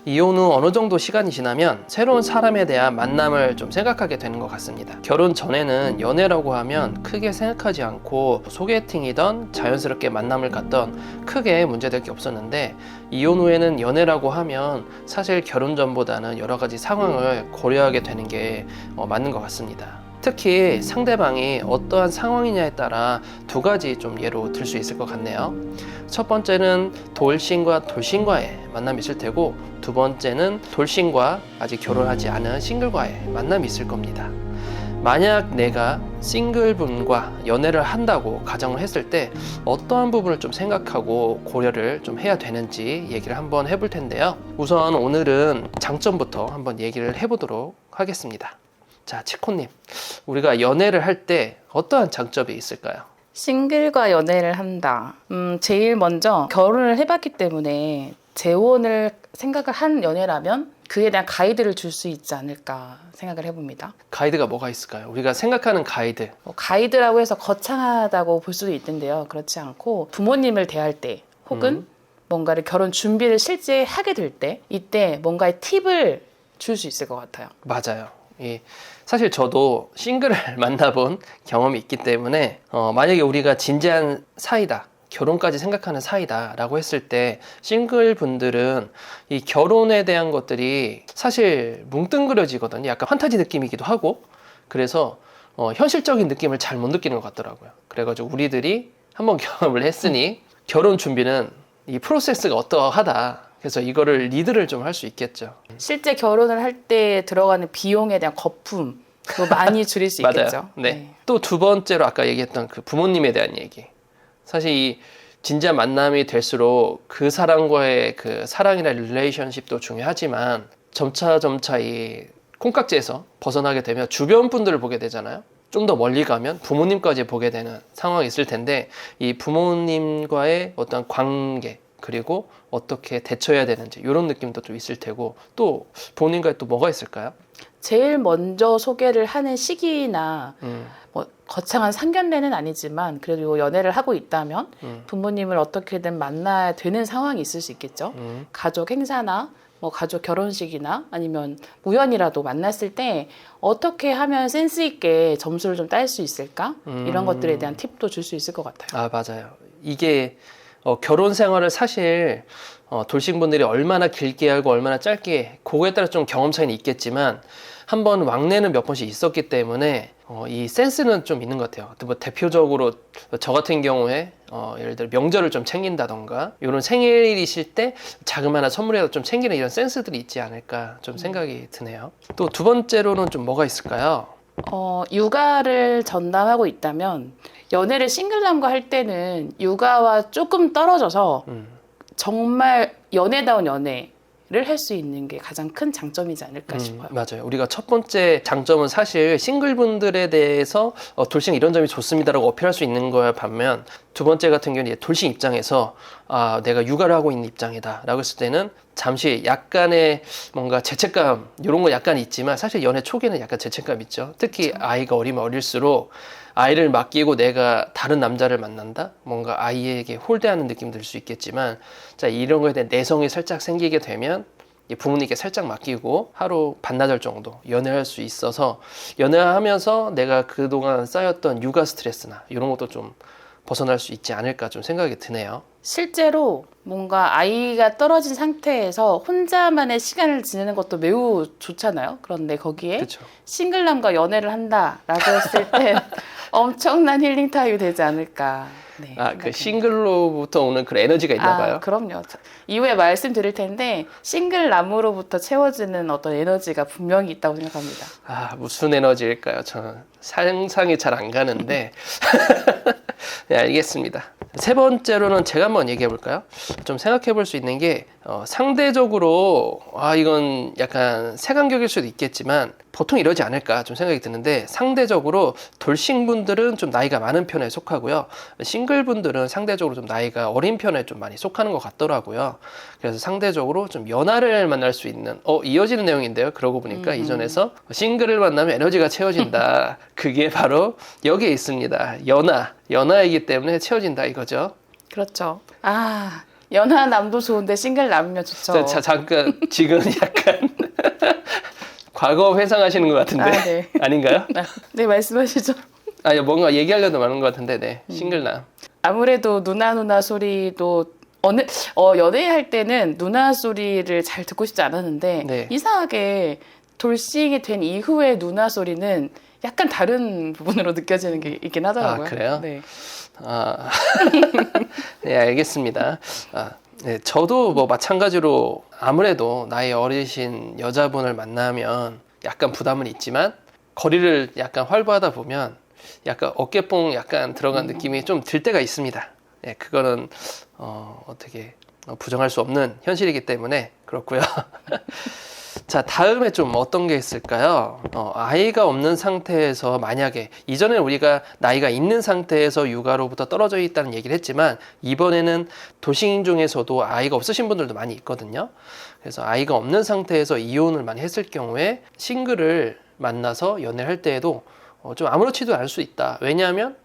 이혼 후 어느 정도 시간이 지나면 새로운 사람에 대한 만남을 좀 생각하게 되는 것 같습니다. 결혼 전에는 연애라고 하면 크게 생각하지 않고 소개팅이던 자연스럽게 만남을 갖던 크게 문제될 게 없었는데, 이혼 후에는 연애라고 하면 사실 결혼 전보다는 여러 가지 상황을 고려하게 되는 게 맞는 것 같습니다. 특히 상대방이 어떠한 상황이냐에 따라 두 가지 좀 예로 들 수 있을 것 같네요. 첫 번째는 돌싱과 돌싱과의 만남이 있을 테고, 두 번째는 돌싱과 아직 결혼하지 않은 싱글과의 만남이 있을 겁니다. 만약 내가 싱글분과 연애를 한다고 가정을 했을 때 어떠한 부분을 좀 생각하고 고려를 좀 해야 되는지 얘기를 한번 해볼 텐데요. 우선 오늘은 장점부터 한번 얘기를 해보도록 하겠습니다. 자, 치코님, 우리가 연애를 할 때 어떠한 장점이 있을까요? 싱글과 연애를 한다. 제일 먼저 결혼을 해봤기 때문에 재혼을 생각을 한 연애라면 그에 대한 가이드를 줄 수 있지 않을까 생각을 해봅니다. 가이드가 뭐가 있을까요? 우리가 생각하는 가이드. 가이드라고 해서 거창하다고 볼 수도 있는데요. 그렇지 않고 부모님을 대할 때 혹은 뭔가를 결혼 준비를 실제 하게 될 때, 이때 뭔가의 팁을 줄 수 있을 것 같아요. 맞아요. 사실 저도 싱글을 만나본 경험이 있기 때문에 만약에 우리가 진지한 사이다, 결혼까지 생각하는 사이다 라고 했을 때 싱글 분들은 이 결혼에 대한 것들이 사실 뭉뚱그려지거든요. 약간 판타지 느낌이기도 하고, 그래서 현실적인 느낌을 잘 못 느끼는 것 같더라고요. 그래가지고 우리들이 한번 경험을 했으니 결혼 준비는 이 프로세스가 어떠하다, 그래서 이거를 리드를 좀 할 수 있겠죠. 실제 결혼을 할 때 들어가는 비용에 대한 거품 많이 줄일 수 맞아요. 있겠죠. 네. 또 두 번째로 아까 얘기했던 그 부모님에 대한 얘기. 사실 이 진지한 만남이 될수록 그 사람과의 그 사랑이나 릴레이션십도 중요하지만 점차 이 콩깍지에서 벗어나게 되면 주변 분들을 보게 되잖아요. 좀 더 멀리 가면 부모님까지 보게 되는 상황이 있을 텐데, 이 부모님과의 어떤 관계, 그리고 어떻게 대처해야 되는지 이런 느낌도 좀 있을 테고, 또 부모님과의 또 뭐가 있을까요? 제일 먼저 소개를 하는 시기나 뭐 거창한 상견례는 아니지만 그래도 연애를 하고 있다면 부모님을 어떻게든 만나야 되는 상황이 있을 수 있겠죠. 가족 행사나 뭐 가족 결혼식이나 아니면 우연이라도 만났을 때 어떻게 하면 센스 있게 점수를 좀 딸 수 있을까? 이런 것들에 대한 팁도 줄 수 있을 것 같아요. 아, 맞아요. 이게 결혼 생활을 사실 돌싱분들이 얼마나 길게 하고 얼마나 짧게, 그거에 따라 좀 경험 차이는 있겠지만 한번 왕래는 몇 번씩 있었기 때문에 이 센스는 좀 있는 것 같아요. 뭐 대표적으로 저 같은 경우에 예를 들어 명절을 좀 챙긴다던가, 이런 생일이실 때 자그마한 선물이라도 좀 챙기는 이런 센스들이 있지 않을까 좀 생각이 드네요. 또 두 번째로는 좀 뭐가 있을까요? 육아를 전담하고 있다면 연애를 싱글남과 할 때는 육아와 조금 떨어져서 정말 연애다운 연애를 할 수 있는 게 가장 큰 장점이지 않을까 싶어요. 맞아요. 우리가 첫 번째 장점은 사실 싱글분들에 대해서 돌싱 이런 점이 좋습니다라고 어필할 수 있는 거야 반면, 두 번째 같은 경우는 돌싱 입장에서 내가 육아를 하고 있는 입장이다 라고 했을 때는 잠시 약간의 뭔가 죄책감, 이런 거 약간 있지만 사실 연애 초기에는 약간 죄책감 있죠. 특히 그렇죠. 아이가 어리면 어릴수록 아이를 맡기고 내가 다른 남자를 만난다? 뭔가 아이에게 홀대하는 느낌 들 수 있겠지만, 자, 이런 거에 대한 내성이 살짝 생기게 되면 부모님께 살짝 맡기고 하루 반나절 정도 연애할 수 있어서, 연애하면서 내가 그동안 쌓였던 육아 스트레스나 이런 것도 좀 벗어날 수 있지 않을까 좀 생각이 드네요. 실제로 뭔가 아이가 떨어진 상태에서 혼자만의 시간을 지내는 것도 매우 좋잖아요. 그런데 거기에 그렇죠. 싱글남과 연애를 한다라고 했을 때 엄청난 힐링 타임이 되지 않을까. 네, 그 생각합니다. 싱글로부터 오는 그런 에너지가 있나 봐요. 그럼요. 이후에 말씀드릴 텐데 싱글남으로부터 채워지는 어떤 에너지가 분명히 있다고 생각합니다. 무슨 에너지일까요? 저는 상상이 잘 안 가는데. 네, 알겠습니다. 세 번째로는 제가 한번 얘기해 볼까요? 좀 생각해 볼 수 있는 게 상대적으로 이건 약간 색안경일 수도 있겠지만 보통 이러지 않을까 좀 생각이 드는데, 상대적으로 돌싱분들은 좀 나이가 많은 편에 속하고요, 싱글분들은 상대적으로 좀 나이가 어린 편에 좀 많이 속하는 것 같더라고요. 그래서 상대적으로 좀 연하를 만날 수 있는 이어지는 내용인데요. 그러고 보니까 이전에서 싱글을 만나면 에너지가 채워진다. 그게 바로 여기에 있습니다. 연하이기 때문에 채워진다 이거죠. 그렇죠. 연하남도 좋은데 싱글 남이면 좋죠. 잠깐 지금 약간 과거 회상하시는 것 같은데 네. 아닌가요? 네, 말씀하시죠. 뭔가 얘기하려도 많은 것 같은데 네 싱글남. 아무래도 누나 소리도 연애할 때는 누나 소리를 잘 듣고 싶지 않았는데 네. 이상하게 돌싱이 된 이후의 누나 소리는 약간 다른 부분으로 느껴지는 게 있긴 하더라고요. 그래요? 네. 네, 알겠습니다. 네, 저도 뭐 마찬가지로 아무래도 나이 어리신 여자분을 만나면 약간 부담은 있지만 거리를 약간 활보하다 보면 약간 어깨뽕 약간 들어간 느낌이 좀 들 때가 있습니다. 네, 그거는 어떻게 부정할 수 없는 현실이기 때문에 그렇고요. 자, 다음에 좀 어떤 게 있을까요? 아이가 없는 상태에서 만약에 이전에 우리가 나이가 있는 상태에서 육아로부터 떨어져 있다는 얘기를 했지만 이번에는 도시인 중에서도 아이가 없으신 분들도 많이 있거든요. 그래서 아이가 없는 상태에서 이혼을 많이 했을 경우에 싱글을 만나서 연애를 할 때에도 좀 아무렇지도 않을 수 있다. 왜냐하면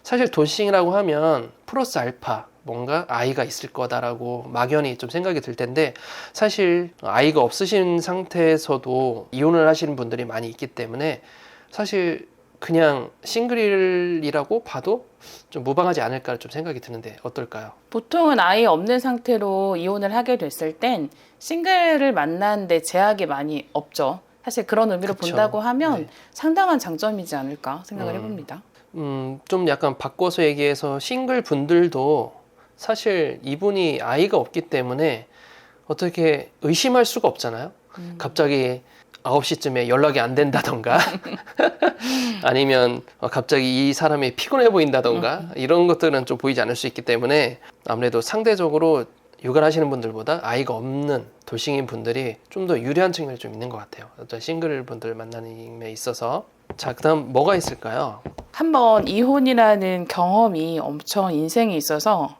사실 도시잉이라고 하면 플러스 알파 뭔가 아이가 있을 거다라고 막연히 좀 생각이 들 텐데 사실 아이가 없으신 상태에서도 이혼을 하시는 분들이 많이 있기 때문에 사실 그냥 싱글이라고 봐도 좀 무방하지 않을까 좀 생각이 드는데 어떨까요? 보통은 아이 없는 상태로 이혼을 하게 됐을 땐 싱글을 만나는데 제약이 많이 없죠. 사실 그런 의미로 그쵸. 본다고 하면 네. 상당한 장점이지 않을까 생각을 해봅니다. 좀 약간 바꿔서 얘기해서 싱글 분들도 사실 이분이 아이가 없기 때문에 어떻게 의심할 수가 없잖아요. 갑자기 9시쯤에 연락이 안 된다던가 아니면 갑자기 이 사람이 피곤해 보인다던가 이런 것들은 좀 보이지 않을 수 있기 때문에 아무래도 상대적으로 육아를 하시는 분들보다 아이가 없는 돌싱인 분들이 좀 더 유리한 측면이 좀 있는 것 같아요. 어떤 싱글 분들 만나는 데 있어서. 자, 그다음 뭐가 있을까요? 한번 이혼이라는 경험이 엄청 인생에 있어서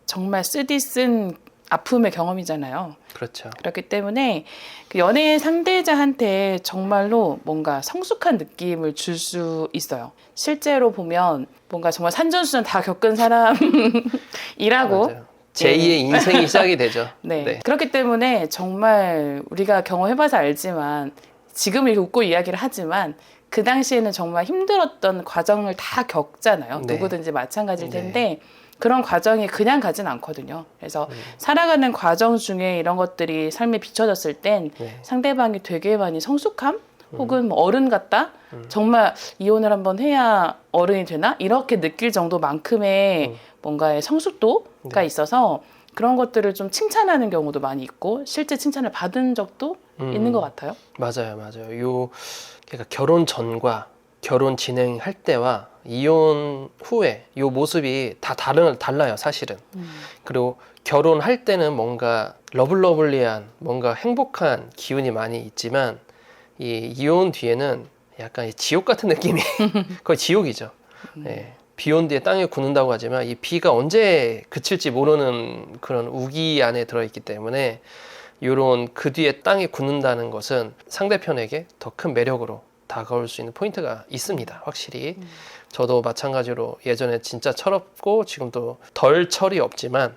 정말 쓰디쓴 아픔의 경험이잖아요. 그렇죠. 그렇기 때문에 그 연애 상대자한테 정말로 뭔가 성숙한 느낌을 줄 수 있어요. 실제로 보면 뭔가 정말 산전수전 다 겪은 사람이라고 맞아요. 제2의 인생이 시작이 되죠. 네. 그렇기 때문에 정말 우리가 경험해봐서 알지만 지금 이렇게 웃고 이야기를 하지만 그 당시에는 정말 힘들었던 과정을 다 겪잖아요. 네. 누구든지 마찬가지일 텐데 그런 과정이 그냥 가진 않거든요. 그래서 살아가는 과정 중에 이런 것들이 삶에 비춰졌을 땐 상대방이 되게 많이 성숙함 혹은 뭐 어른 같다? 정말 이혼을 한번 해야 어른이 되나? 이렇게 느낄 정도만큼의 뭔가의 성숙도가 있어서 그런 것들을 좀 칭찬하는 경우도 많이 있고 실제 칭찬을 받은 적도 있는 것 같아요. 맞아요. 그러니까 결혼 전과 결혼 진행할 때와 이혼 후에 이 모습이 다 달라요, 사실은. 그리고 결혼할 때는 뭔가 러블러블리한 뭔가 행복한 기운이 많이 있지만 이 이혼 뒤에는 약간 지옥 같은 느낌이 거의 지옥이죠. 네. 비 온 뒤에 땅에 굳는다고 하지만 이 비가 언제 그칠지 모르는 그런 우기 안에 들어있기 때문에 이런 그 뒤에 땅에 굳는다는 것은 상대편에게 더 큰 매력으로 다가올 수 있는 포인트가 있습니다. 확실히. 저도 마찬가지로 예전에 진짜 철없고 지금도 덜 철이 없지만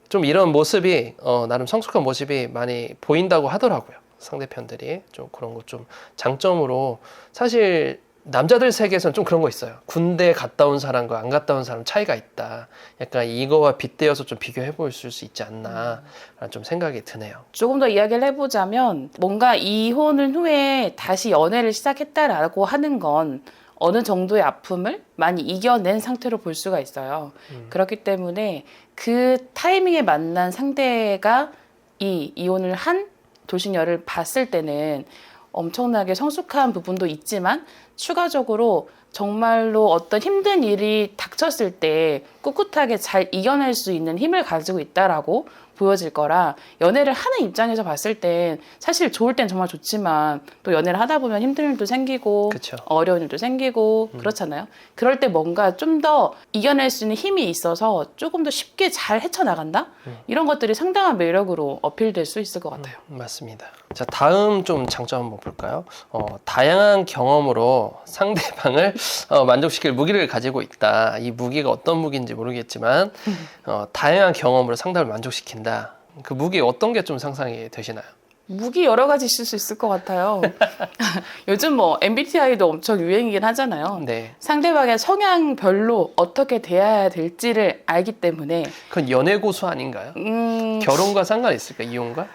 좀 이런 모습이 나름 성숙한 모습이 많이 보인다고 하더라고요. 상대편들이 좀 그런 거 좀 장점으로 사실 남자들 세계에서는 좀 그런 거 있어요. 군대 갔다 온 사람과 안 갔다 온 사람 차이가 있다. 약간 이거와 빗대어서 좀 비교해 볼 수 있지 않나 라는 좀 생각이 드네요. 조금 더 이야기를 해보자면 뭔가 이혼을 후에 다시 연애를 시작했다라고 하는 건 어느 정도의 아픔을 많이 이겨낸 상태로 볼 수가 있어요. 그렇기 때문에 그 타이밍에 만난 상대가 이 이혼을 한 돌싱녀를 봤을 때는 엄청나게 성숙한 부분도 있지만 추가적으로 정말로 어떤 힘든 일이 닥쳤을 때 꿋꿋하게 잘 이겨낼 수 있는 힘을 가지고 있다라고 보여질 거라 연애를 하는 입장에서 봤을 땐 사실 좋을 땐 정말 좋지만 또 연애를 하다 보면 힘든 일도 생기고 그쵸. 어려운 일도 생기고 그렇잖아요. 그럴 때 뭔가 좀 더 이겨낼 수 있는 힘이 있어서 조금 더 쉽게 잘 헤쳐나간다? 이런 것들이 상당한 매력으로 어필될 수 있을 것 같아요. 맞습니다. 자, 다음 좀 장점 한번 볼까요? 다양한 경험으로 상대방을 만족시킬 무기를 가지고 있다. 이 무기가 어떤 무기인지 모르겠지만 다양한 경험으로 상대를 만족시킨다. 그 무기 어떤 게 좀 상상이 되시나요? 무기 여러 가지 있을 수 있을 것 같아요. 요즘 뭐 MBTI도 엄청 유행이긴 하잖아요. 네. 상대방의 성향별로 어떻게 대해야 될지를 알기 때문에 그건 연애 고수 아닌가요? 결혼과 상관 있을까? 이혼과?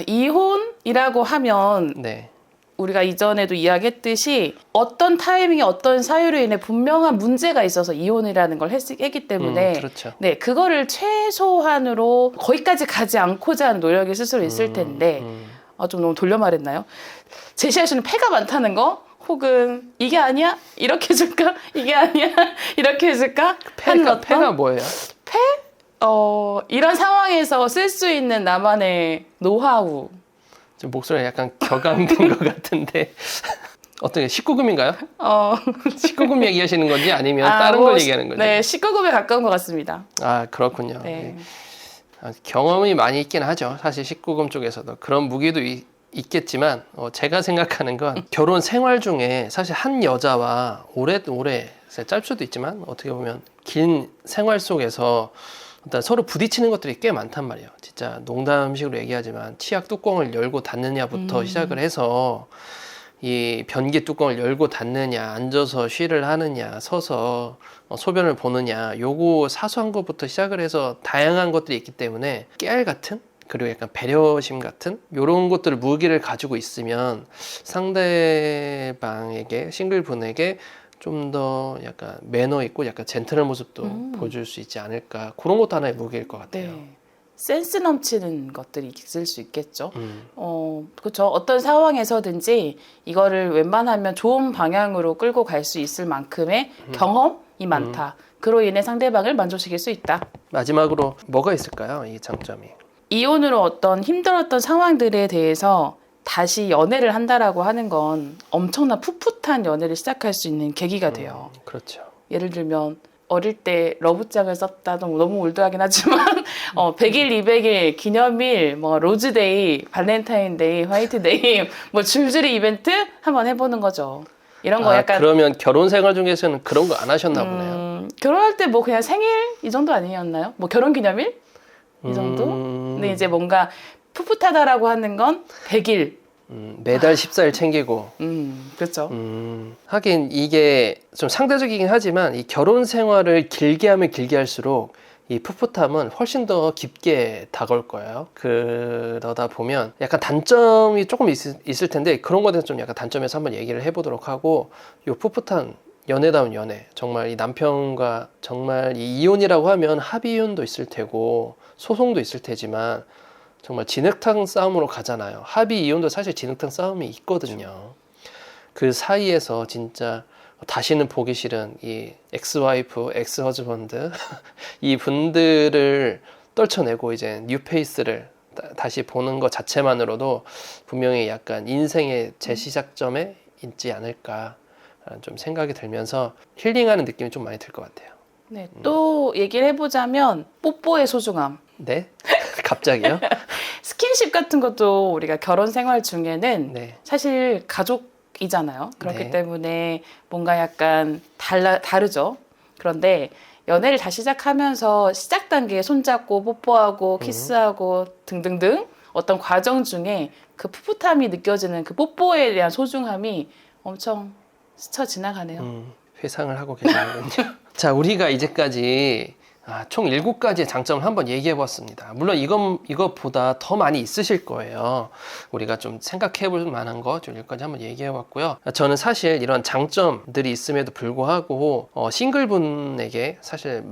이혼이라고 하면 네. 우리가 이전에도 이야기했듯이 어떤 타이밍에 어떤 사유로 인해 분명한 문제가 있어서 이혼이라는 걸 했기 때문에 그렇죠. 네, 그거를 최소한으로 거기까지 가지 않고자 하는 노력이 스스로 있을 텐데 좀 너무 돌려 말했나요? 제시할 수 있는 패가 많다는 거? 혹은 이게 아니야? 이렇게 해줄까? 이게 아니야? 이렇게 해줄까? 패가 뭐예요? 패? 이런 상황에서 쓸 수 있는 나만의 노하우. 좀 목소리가 약간 격앙된 것 같은데 어떻게 19금인가요? 19금 얘기하시는 건지 아니면 다른 걸 얘기하는 건지? 네, 19금에 가까운 것 같습니다. 아, 그렇군요. 네. 경험이 많이 있긴 하죠. 사실 19금 쪽에서도 그런 무기도 있겠지만 제가 생각하는 건 결혼 생활 중에 사실 한 여자와 오래 짧을 수도 있지만 어떻게 보면 긴 생활 속에서 일단 서로 부딪히는 것들이 꽤 많단 말이에요. 진짜 농담식으로 얘기하지만 치약 뚜껑을 열고 닫느냐부터 시작을 해서 이 변기 뚜껑을 열고 닫느냐, 앉아서 쉬를 하느냐, 서서 소변을 보느냐, 요거 사소한 것부터 시작을 해서 다양한 것들이 있기 때문에 깨알 같은 그리고 약간 배려심 같은 요런 것들을 무기를 가지고 있으면 상대방에게 싱글분에게 좀 더 약간 매너 있고 약간 젠틀한 모습도 보여줄 수 있지 않을까. 그런 것도 하나의 무기일 것 같아요. 네. 센스 넘치는 것들이 있을 수 있겠죠. 그렇죠. 어떤 상황에서든지 이거를 웬만하면 좋은 방향으로 끌고 갈 수 있을 만큼의 경험이 많다. 그로 인해 상대방을 만족시킬 수 있다. 마지막으로 뭐가 있을까요? 이 장점이. 이혼으로 어떤 힘들었던 상황들에 대해서 다시 연애를 한다라고 하는 건 엄청난 풋풋한 연애를 시작할 수 있는 계기가 돼요. 그렇죠. 예를 들면 어릴 때 러브장을 썼다. 너무 올드하긴 하지만 100일, 200일, 기념일, 뭐 로즈데이, 발렌타인데이, 화이트데이 뭐 줄줄이 이벤트 한번 해보는 거죠. 이런 거 약간 그러면 결혼 생활 중에서는 그런 거 안 하셨나 보네요. 결혼할 때 뭐 그냥 생일 이 정도 아니었나요? 뭐 결혼 기념일 이 정도? 근데 이제 뭔가 풋풋하다라고 하는 건 100일. 매달 14일 챙기고. 그렇죠. 하긴 이게 좀 상대적이긴 하지만 이 결혼 생활을 길게 하면 길게 할수록 이 풋풋함은 훨씬 더 깊게 다가올 거예요. 그러다 보면 약간 단점이 조금 있을 텐데 그런 거에 대해서 좀 약간 단점에서 한번 얘기를 해보도록 하고 요 풋풋한 연애다운 연애 정말 이 남편과 정말 이 이혼이라고 하면 합의 이혼도 있을 테고 소송도 있을 테지만 정말 진흙탕 싸움으로 가잖아요. 합의 이혼도 사실 진흙탕 싸움이 있거든요. 그 사이에서 진짜 다시는 보기 싫은 이 엑스와이프, 엑스허즈번드 이 분들을 떨쳐내고 이제 뉴페이스를 다시 보는 것 자체만으로도 분명히 약간 인생의 재시작점에 있지 않을까 좀 생각이 들면서 힐링하는 느낌이 좀 많이 들 것 같아요. 네, 또 얘기를 해보자면 뽀뽀의 소중함. 네? 갑자기요? 스킨십 같은 것도 우리가 결혼 생활 중에는 네. 사실 가족이잖아요. 그렇기 네. 때문에 뭔가 약간 다르죠. 그런데 연애를 다시 시작하면서 시작 단계에 손잡고 뽀뽀하고 키스하고 등등등 어떤 과정 중에 그 풋풋함이 느껴지는 그 뽀뽀에 대한 소중함이 엄청 스쳐 지나가네요. 회상을 하고 계시는군요. 자, 우리가 이제까지 총 7가지의 장점을 한번 얘기해 봤습니다. 물론 이것보다 더 많이 있으실 거예요. 우리가 좀 생각해 볼 만한 거 좀 7가지 한번 얘기해 봤고요. 저는 사실 이런 장점들이 있음에도 불구하고 싱글분에게 사실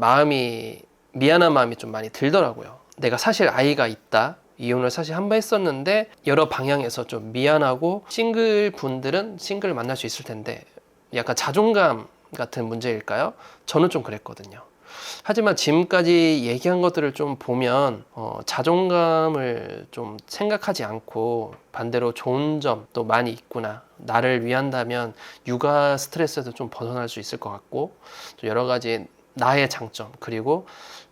미안한 마음이 좀 많이 들더라고요. 내가 사실 아이가 있다. 이혼을 사실 한 번 했었는데 여러 방향에서 좀 미안하고 싱글분들은 싱글을 만날 수 있을 텐데 약간 자존감 같은 문제일까요? 저는 좀 그랬거든요. 하지만 지금까지 얘기한 것들을 좀 보면 자존감을 좀 생각하지 않고 반대로 좋은 점도 많이 있구나. 나를 위한다면 육아 스트레스에도 좀 벗어날 수 있을 것 같고 좀 여러 가지 나의 장점 그리고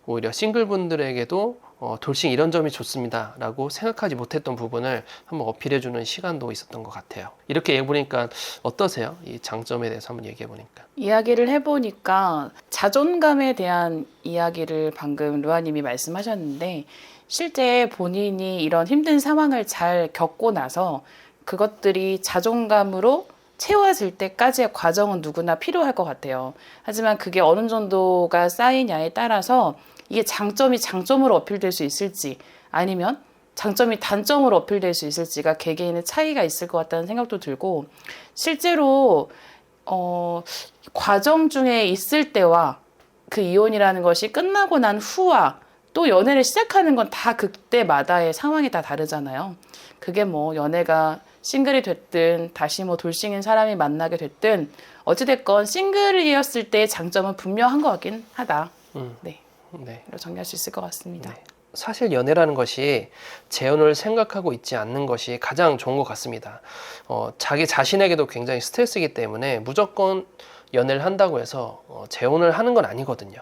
오히려 싱글분들에게도 돌싱 이런 점이 좋습니다 라고 생각하지 못했던 부분을 한번 어필해주는 시간도 있었던 것 같아요. 이렇게 얘기해보니까 어떠세요? 이 장점에 대해서 한번 얘기해보니까. 이야기를 해보니까 자존감에 대한 이야기를 방금 루아님이 말씀하셨는데, 실제 본인이 이런 힘든 상황을 잘 겪고 나서 그것들이 자존감으로 채워질 때까지의 과정은 누구나 필요할 것 같아요. 하지만 그게 어느 정도가 쌓이냐에 따라서 이게 장점이 장점으로 어필될 수 있을지, 아니면 장점이 단점으로 어필될 수 있을지가 개개인의 차이가 있을 것 같다는 생각도 들고, 실제로 과정 중에 있을 때와 그 이혼이라는 것이 끝나고 난 후와 또 연애를 시작하는 건 다 그때마다의 상황이 다 다르잖아요. 그게 뭐 연애가 싱글이 됐든 다시 뭐 돌싱인 사람이 만나게 됐든 어찌됐건 싱글이었을 때의 장점은 분명한 것 같긴 하다. 네. 네. 이렇게 정리할 수 있을 것 같습니다. 네. 사실 연애라는 것이 재혼을 생각하고 있지 않는 것이 가장 좋은 것 같습니다. 자기 자신에게도 굉장히 스트레스이기 때문에 무조건 연애를 한다고 해서 재혼을 하는 건 아니거든요.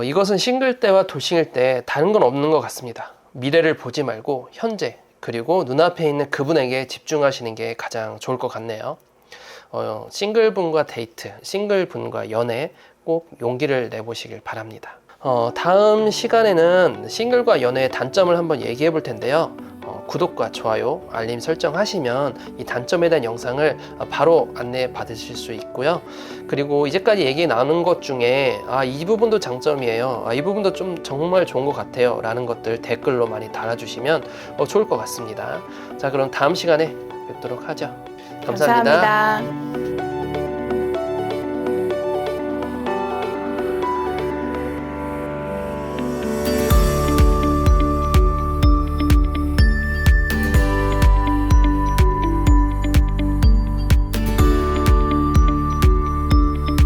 이것은 싱글 때와 돌싱일 때 다른 건 없는 것 같습니다. 미래를 보지 말고 현재, 그리고 눈앞에 있는 그분에게 집중하시는 게 가장 좋을 것 같네요. 싱글분과 데이트, 싱글분과 연애 꼭 용기를 내보시길 바랍니다. 다음 시간에는 싱글과 연애의 단점을 한번 얘기해 볼 텐데요. 구독과 좋아요, 알림 설정하시면 이 단점에 대한 영상을 바로 안내 받으실 수 있고요. 그리고 이제까지 얘기 나눈 것 중에 이 부분도 장점이에요, 이 부분도 좀 정말 좋은 것 같아요 라는 것들 댓글로 많이 달아주시면 좋을 것 같습니다. 자, 그럼 다음 시간에 뵙도록 하죠. 감사합니다. 감사합니다.